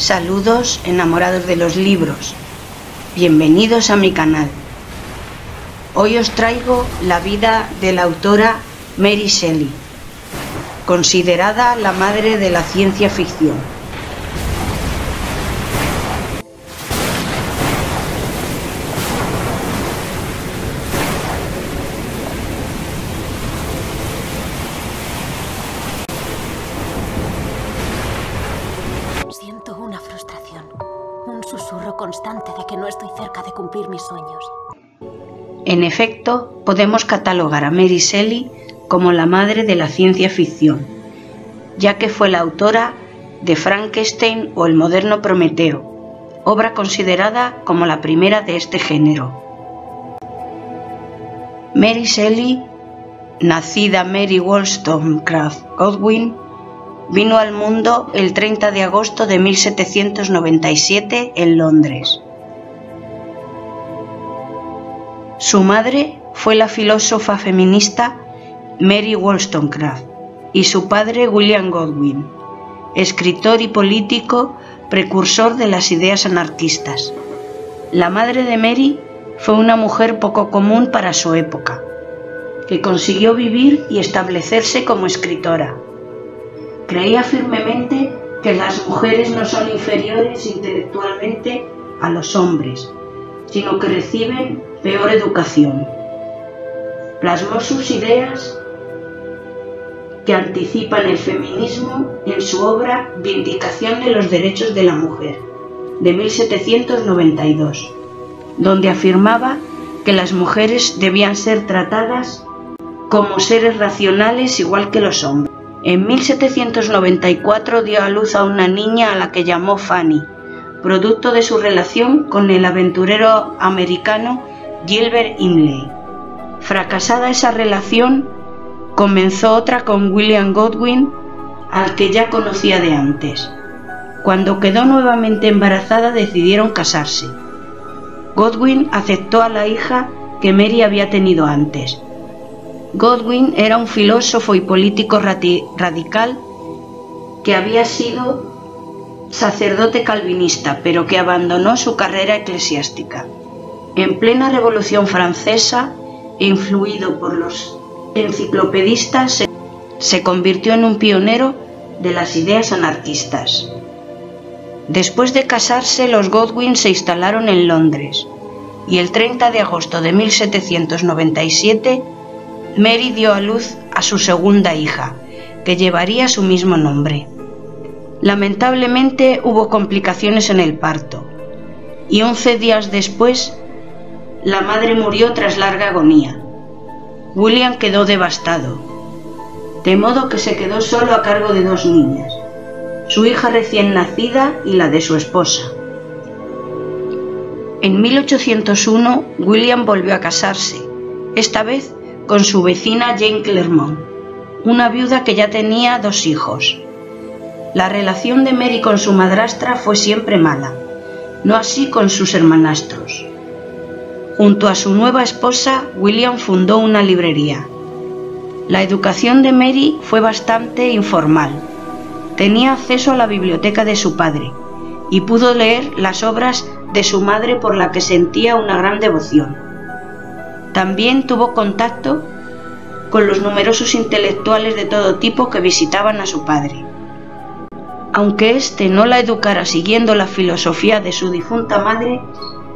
Saludos enamorados de los libros, bienvenidos a mi canal. Hoy os traigo la vida de la autora Mary Shelley, considerada la madre de la ciencia ficción. Siento una frustración, un susurro constante de que no estoy cerca de cumplir mis sueños. En efecto, podemos catalogar a Mary Shelley como la madre de la ciencia ficción, ya que fue la autora de Frankenstein o el moderno Prometeo, obra considerada como la primera de este género. Mary Shelley, nacida Mary Wollstonecraft Godwin, vino al mundo el 30 de agosto de 1797 en Londres. Su madre fue la filósofa feminista Mary Wollstonecraft y su padre William Godwin, escritor y político precursor de las ideas anarquistas. La madre de Mary fue una mujer poco común para su época, que consiguió vivir y establecerse como escritora. Creía firmemente que las mujeres no son inferiores intelectualmente a los hombres, sino que reciben peor educación. Plasmó sus ideas que anticipan el feminismo en su obra Vindicación de los derechos de la mujer, de 1792, donde afirmaba que las mujeres debían ser tratadas como seres racionales igual que los hombres. En 1794 dio a luz a una niña a la que llamó Fanny, producto de su relación con el aventurero americano Gilbert Imlay. Fracasada esa relación, comenzó otra con William Godwin, al que ya conocía de antes. Cuando quedó nuevamente embarazada decidieron casarse. Godwin aceptó a la hija que Mary había tenido antes. Godwin era un filósofo y político radical que había sido sacerdote calvinista, pero que abandonó su carrera eclesiástica. En plena Revolución Francesa, influido por los enciclopedistas, se convirtió en un pionero de las ideas anarquistas. Después de casarse, los Godwin se instalaron en Londres, y el 30 de agosto de 1797 Mary dio a luz a su segunda hija, que llevaría su mismo nombre. Lamentablemente hubo complicaciones en el parto, y 11 días después la madre murió tras larga agonía. William quedó devastado, de modo que se quedó solo a cargo de dos niñas, su hija recién nacida y la de su esposa. En 1801 William volvió a casarse, esta vez con su vecina Jane Clermont, una viuda que ya tenía dos hijos. La relación de Mary con su madrastra fue siempre mala, no así con sus hermanastros. Junto a su nueva esposa, William fundó una librería. La educación de Mary fue bastante informal. Tenía acceso a la biblioteca de su padre y pudo leer las obras de su madre, por la que sentía una gran devoción. También tuvo contacto con los numerosos intelectuales de todo tipo que visitaban a su padre. Aunque éste no la educara siguiendo la filosofía de su difunta madre,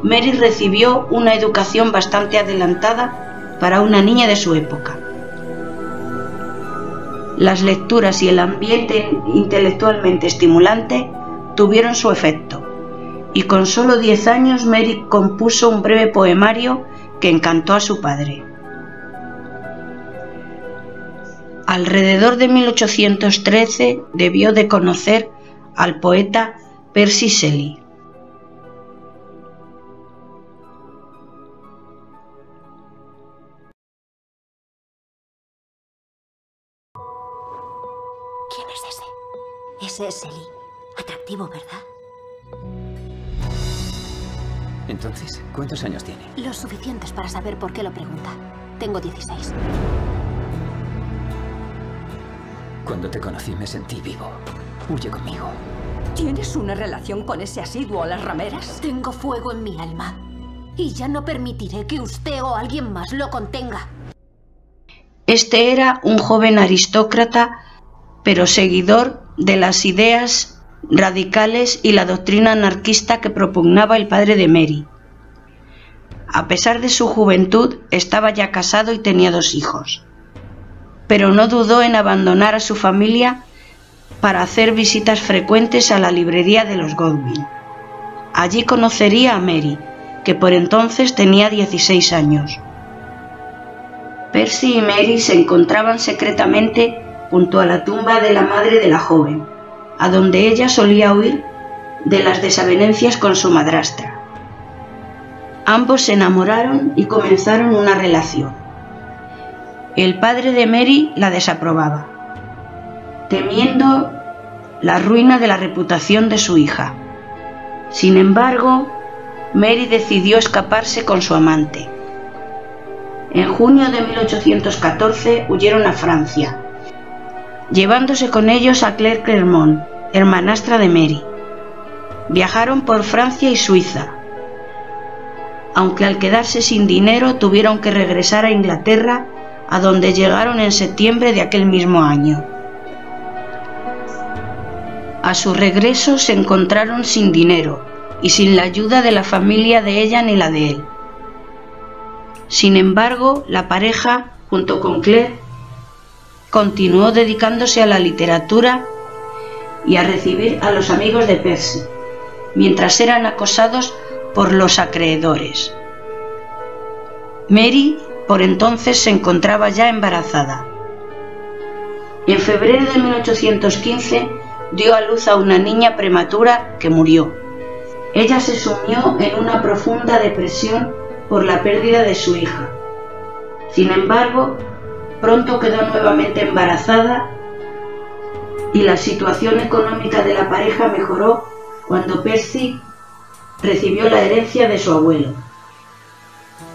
Mary recibió una educación bastante adelantada para una niña de su época. Las lecturas y el ambiente intelectualmente estimulante tuvieron su efecto, y con solo 10 años Mary compuso un breve poemario que encantó a su padre. Alrededor de 1813 debió de conocer al poeta Percy Shelley. ¿Quién es ese? Ese es Shelley. Atractivo, ¿verdad? Entonces, ¿cuántos años tiene? Los suficientes para saber por qué lo pregunta. Tengo 16. Cuando te conocí me sentí vivo. Huye conmigo. ¿Tienes una relación con ese asiduo a las rameras? Tengo fuego en mi alma. Y ya no permitiré que usted o alguien más lo contenga. Este era un joven aristócrata, pero seguidor de las ideas radicales y la doctrina anarquista que propugnaba el padre de Mary. A pesar de su juventud, estaba ya casado y tenía 2 hijos. Pero no dudó en abandonar a su familia para hacer visitas frecuentes a la librería de los Godwin. Allí conocería a Mary, que por entonces tenía 16 años. Percy y Mary se encontraban secretamente junto a la tumba de la madre de la joven, a donde ella solía huir de las desavenencias con su madrastra. Ambos se enamoraron y comenzaron una relación. El padre de Mary la desaprobaba, temiendo la ruina de la reputación de su hija. Sin embargo, Mary decidió escaparse con su amante. En junio de 1814 huyeron a Francia, llevándose con ellos a Claire Clermont, hermanastra de Mary. Viajaron por Francia y Suiza, aunque al quedarse sin dinero tuvieron que regresar a Inglaterra, a donde llegaron en septiembre de aquel mismo año. A su regreso se encontraron sin dinero y sin la ayuda de la familia de ella ni la de él. Sin embargo, la pareja, junto con Claire, continuó dedicándose a la literatura y a recibir a los amigos de Percy, mientras eran acosados por los acreedores. Mary, por entonces, se encontraba ya embarazada. En febrero de 1815 dio a luz a una niña prematura que murió. Ella se sumió en una profunda depresión por la pérdida de su hija. Sin embargo, pronto quedó nuevamente embarazada y la situación económica de la pareja mejoró cuando Percy recibió la herencia de su abuelo.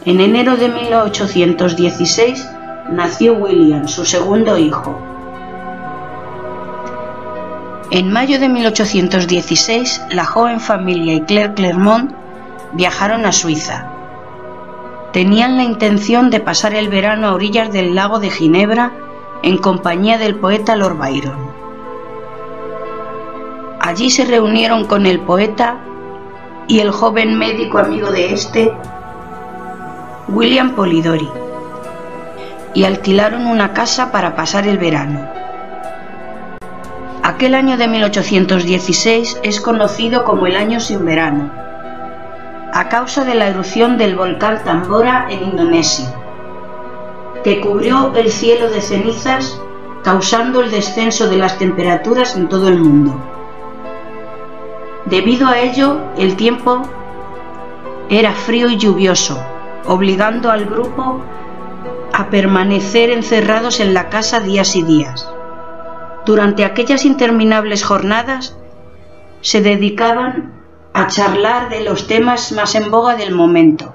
En enero de 1816 nació William, su segundo hijo. En mayo de 1816, la joven familia y Claire Clermont viajaron a Suiza. Tenían la intención de pasar el verano a orillas del lago de Ginebra en compañía del poeta Lord Byron. Allí se reunieron con el poeta y el joven médico amigo de este, William Polidori, y alquilaron una casa para pasar el verano. Aquel año de 1816 es conocido como el año sin verano, a causa de la erupción del volcán Tambora en Indonesia, que cubrió el cielo de cenizas, causando el descenso de las temperaturas en todo el mundo. Debido a ello, el tiempo era frío y lluvioso, obligando al grupo a permanecer encerrados en la casa días y días. Durante aquellas interminables jornadas se dedicaban a charlar de los temas más en boga del momento,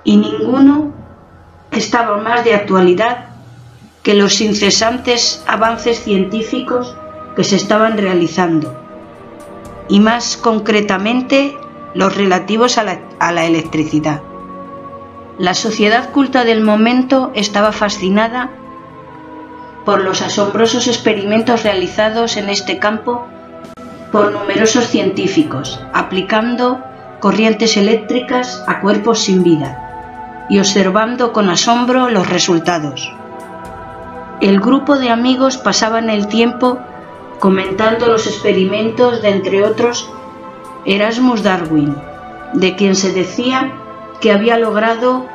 y ninguno estaba más de actualidad que los incesantes avances científicos que se estaban realizando, y más concretamente los relativos a la electricidad. La sociedad culta del momento estaba fascinada por los asombrosos experimentos realizados en este campo por numerosos científicos, aplicando corrientes eléctricas a cuerpos sin vida y observando con asombro los resultados. El grupo de amigos pasaban el tiempo comentando los experimentos de, entre otros, Erasmus Darwin, de quien se decía que había logrado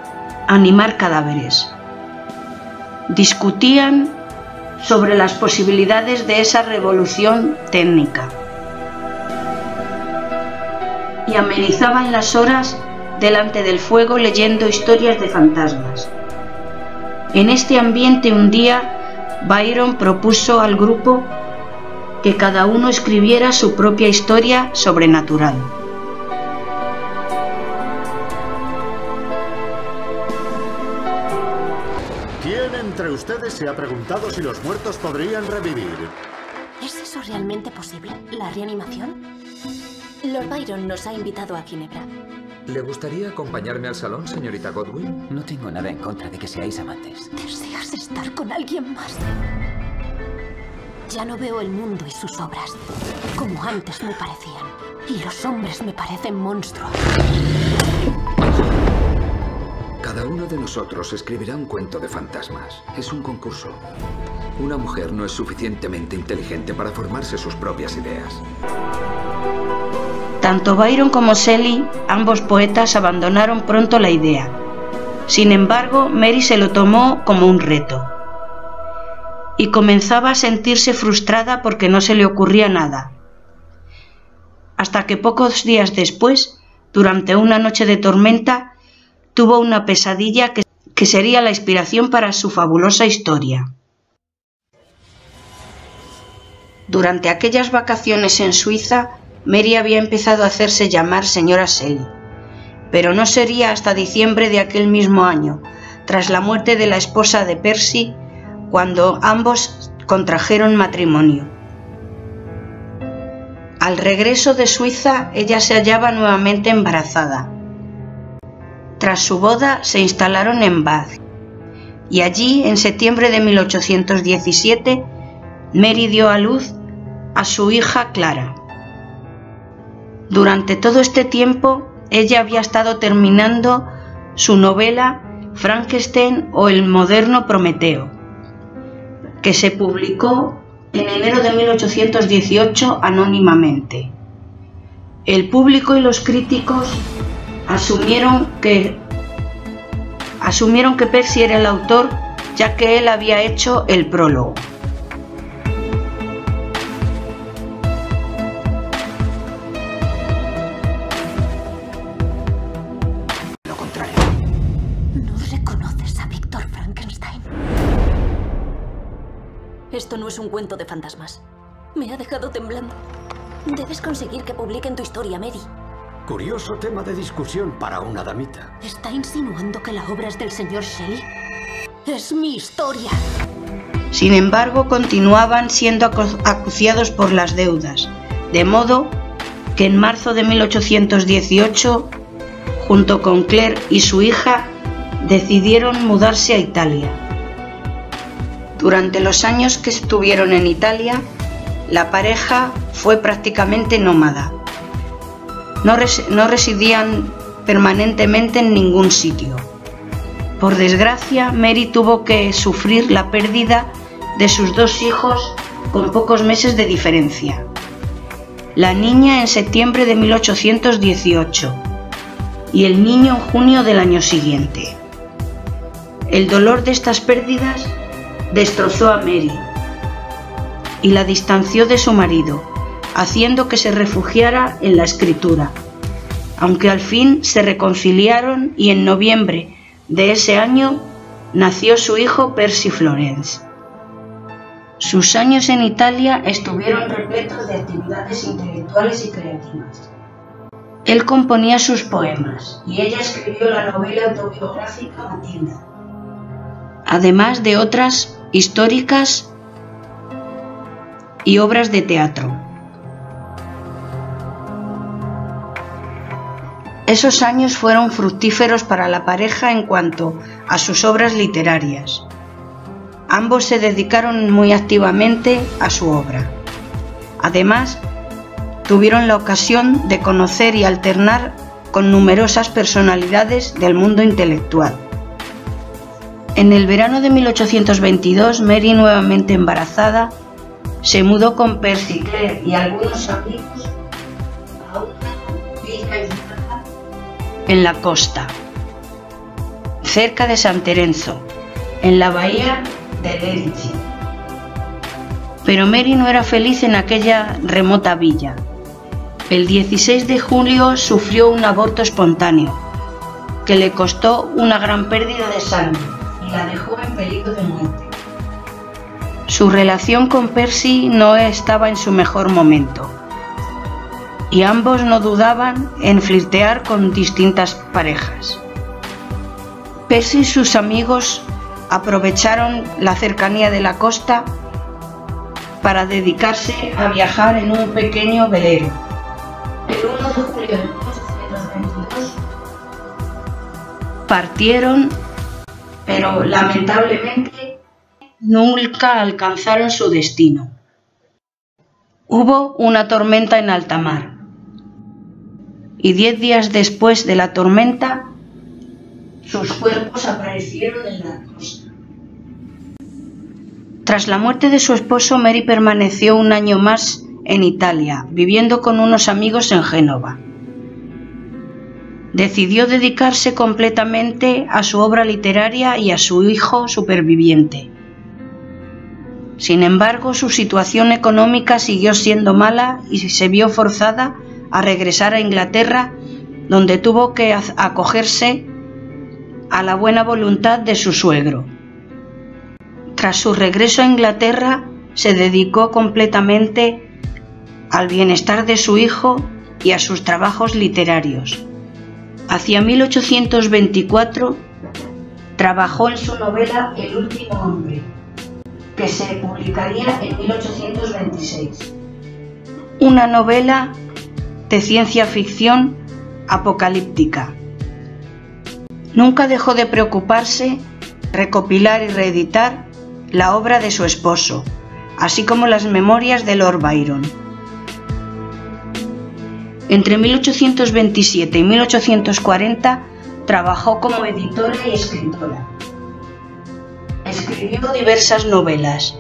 animar cadáveres. Discutían sobre las posibilidades de esa revolución técnica y amenizaban las horas delante del fuego leyendo historias de fantasmas. En este ambiente un día Byron propuso al grupo que cada uno escribiera su propia historia sobrenatural. ¿Quién entre ustedes se ha preguntado si los muertos podrían revivir? ¿Es eso realmente posible? ¿La reanimación? Lord Byron nos ha invitado a Ginebra. ¿Le gustaría acompañarme al salón, señorita Godwin? No tengo nada en contra de que seáis amantes. ¿Deseas estar con alguien más? Ya no veo el mundo y sus obras como antes me parecían. Y los hombres me parecen monstruos. Cada uno de nosotros escribirá un cuento de fantasmas. Es un concurso. Una mujer no es suficientemente inteligente para formarse sus propias ideas. Tanto Byron como Shelley, ambos poetas, abandonaron pronto la idea. Sin embargo, Mary se lo tomó como un reto. Y comenzaba a sentirse frustrada porque no se le ocurría nada. Hasta que pocos días después, durante una noche de tormenta, tuvo una pesadilla que sería la inspiración para su fabulosa historia. Durante aquellas vacaciones en Suiza, Mary había empezado a hacerse llamar señora Shelley, pero no sería hasta diciembre de aquel mismo año, tras la muerte de la esposa de Percy, cuando ambos contrajeron matrimonio. Al regreso de Suiza, ella se hallaba nuevamente embarazada. Tras su boda, se instalaron en Bath, y allí, en septiembre de 1817, Mary dio a luz a su hija Clara. Durante todo este tiempo, ella había estado terminando su novela Frankenstein o el moderno Prometeo, que se publicó en enero de 1818 anónimamente. El público y los críticos asumieron que Percy era el autor, ya que él había hecho el prólogo. Lo contrario. ¿No reconoces a Víctor Frankenstein? Esto no es un cuento de fantasmas. Me ha dejado temblando. Debes conseguir que publiquen tu historia, Mary. Curioso tema de discusión para una damita. ¿Está insinuando que la obra es del señor Shelley? ¡Es mi historia! Sin embargo, continuaban siendo acuciados por las deudas, de modo que en marzo de 1818, junto con Claire y su hija, decidieron mudarse a Italia. Durante los años que estuvieron en Italia, la pareja fue prácticamente nómada. No residían permanentemente en ningún sitio. Por desgracia, Mary tuvo que sufrir la pérdida de sus dos hijos con pocos meses de diferencia. La niña en septiembre de 1818 y el niño en junio del año siguiente. El dolor de estas pérdidas destrozó a Mary y la distanció de su marido, haciendo que se refugiara en la escritura, aunque al fin se reconciliaron y en noviembre de ese año nació su hijo Percy Florence. Sus años en Italia estuvieron repletos de actividades intelectuales y creativas. Él componía sus poemas y ella escribió la novela autobiográfica Matilda, además de otras históricas y obras de teatro. Esos años fueron fructíferos para la pareja en cuanto a sus obras literarias. Ambos se dedicaron muy activamente a su obra. Además, tuvieron la ocasión de conocer y alternar con numerosas personalidades del mundo intelectual. En el verano de 1822, Mary, nuevamente embarazada, se mudó con Percy, Claire y algunos amigos a una villa aislada en la costa, cerca de San Terenzo, en la bahía de Lerici. Pero Mary no era feliz en aquella remota villa. El 16 de julio sufrió un aborto espontáneo, que le costó una gran pérdida de sangre y la dejó en peligro de muerte. Su relación con Percy no estaba en su mejor momento, y ambos no dudaban en flirtear con distintas parejas. Percy y sus amigos aprovecharon la cercanía de la costa para dedicarse a viajar en un pequeño velero. El 1 de julio de 1822 partieron, pero lamentablemente nunca alcanzaron su destino. Hubo una tormenta en alta mar, y 10 días después de la tormenta, sus cuerpos aparecieron en la costa. Tras la muerte de su esposo, Mary permaneció un año más en Italia, viviendo con unos amigos en Génova. Decidió dedicarse completamente a su obra literaria y a su hijo superviviente. Sin embargo, su situación económica siguió siendo mala y se vio forzada a regresar a Inglaterra, donde tuvo que acogerse a la buena voluntad de su suegro. Tras su regreso a Inglaterra, se dedicó completamente al bienestar de su hijo y a sus trabajos literarios. Hacia 1824 trabajó en su novela El último hombre, que se publicaría en 1826. Una novela de ciencia ficción apocalíptica. Nunca dejó de preocuparse, recopilar y reeditar la obra de su esposo, así como las memorias de Lord Byron. Entre 1827 y 1840 trabajó como editora y escritora. Escribió diversas novelas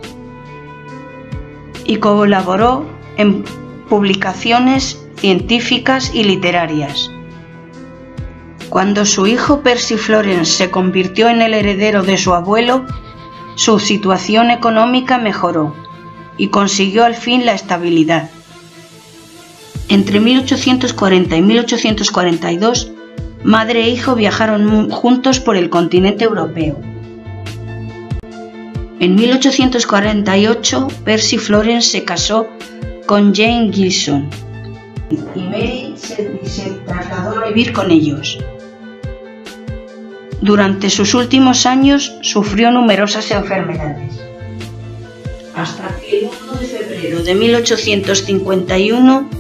y colaboró en publicaciones científicas y literarias. Cuando su hijo Percy Florence se convirtió en el heredero de su abuelo, su situación económica mejoró y consiguió al fin la estabilidad. Entre 1840 y 1842, madre e hijo viajaron juntos por el continente europeo. En 1848, Percy Florence se casó con Jane Gilson y Mary se trasladó a vivir con ellos. Durante sus últimos años sufrió numerosas enfermedades, hasta que el 1 de febrero de 1851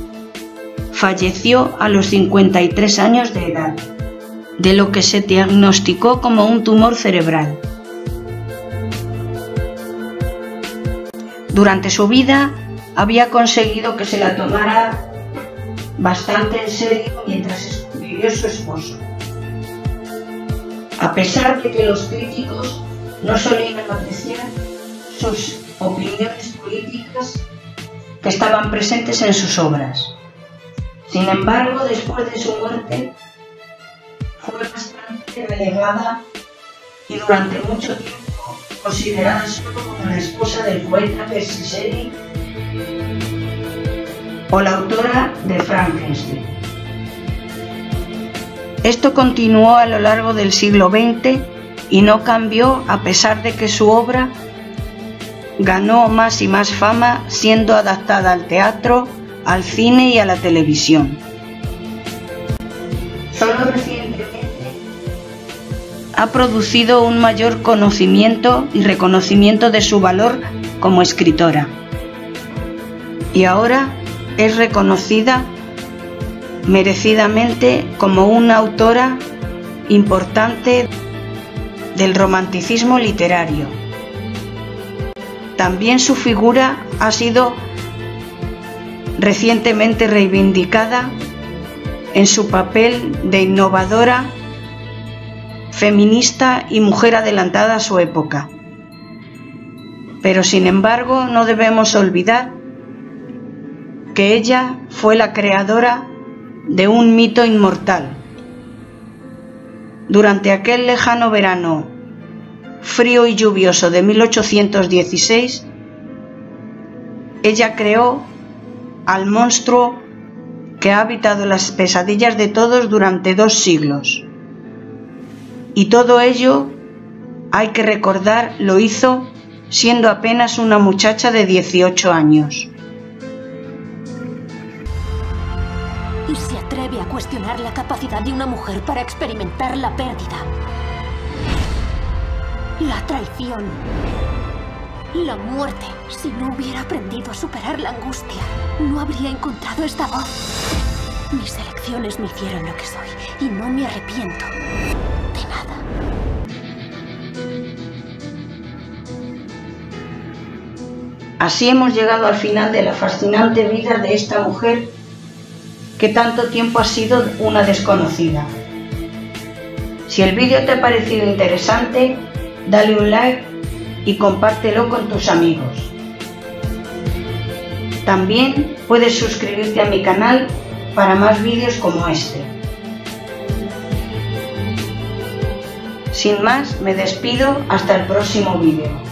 falleció a los 53 años de edad, de lo que se diagnosticó como un tumor cerebral. Durante su vida había conseguido que se la tomara bastante en serio mientras vivió su esposo. A pesar de que los críticos no solían apreciar sus opiniones políticas que estaban presentes en sus obras. Sin embargo, después de su muerte, fue bastante relegada y durante mucho tiempo considerada solo como la esposa del poeta Percy Shelley o la autora de Frankenstein. Esto continuó a lo largo del siglo XX y no cambió a pesar de que su obra ganó más y más fama, siendo adaptada al teatro, al cine y a la televisión. Solo recientemente ha producido un mayor conocimiento y reconocimiento de su valor como escritora. Y ahora es reconocida merecidamente como una autora importante del romanticismo literario. También su figura ha sido recientemente reivindicada en su papel de innovadora, feminista y mujer adelantada a su época. Pero sin embargo, no debemos olvidar que ella fue la creadora de un mito inmortal. Durante aquel lejano verano frío y lluvioso de 1816, ella creó al monstruo que ha habitado las pesadillas de todos durante 2 siglos. Y todo ello, hay que recordar, lo hizo siendo apenas una muchacha de 18 años. Y se atreve a cuestionar la capacidad de una mujer para experimentar la pérdida, la traición, La muerte. Si no hubiera aprendido a superar la angustia, no habría encontrado esta voz. Mis elecciones me hicieron lo que soy y no me arrepiento de nada. Así hemos llegado al final de la fascinante vida de esta mujer que tanto tiempo ha sido una desconocida. Si el vídeo te ha parecido interesante, dale un like y compártelo con tus amigos. También puedes suscribirte a mi canal para más vídeos como este. Sin más, me despido hasta el próximo vídeo.